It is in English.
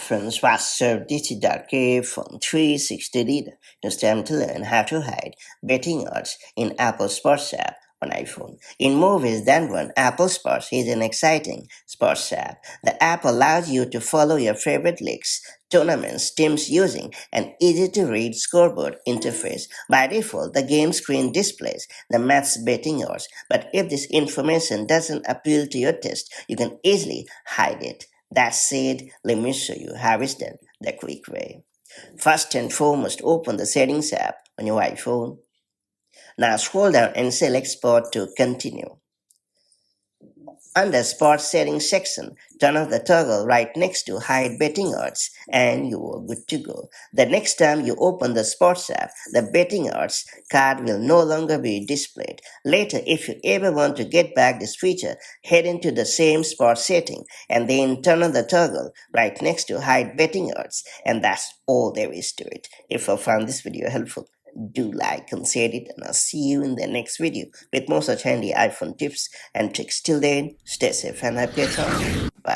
Friends, what's up? This is Dark from 360 Reader. It's time to learn how to hide betting odds in Apple Sports app on iPhone. In more ways than one, Apple Sports is an exciting sports app. The app allows you to follow your favorite leagues, tournaments, teams using an easy-to-read scoreboard interface. By default, the game screen displays the match betting odds, but if this information doesn't appeal to your taste, you can easily hide it. That said, let me show you how it's done the quick way. First and foremost, open the Settings app on your iPhone. Now scroll down and select Sport to continue. Under Sport Settings section, turn off the toggle right next to Hide Betting Odds and you are good to go. The next time you open the Sports app, the betting odds card will no longer be displayed. Later, if you ever want to get back this feature, head into the same Sport setting and then turn on the toggle right next to Hide Betting Odds, and that's all there is to it. If you found this video helpful, do like and share it, and I'll see you in the next video with more such handy iPhone tips and tricks. Till then, stay safe and happy at home. Bye.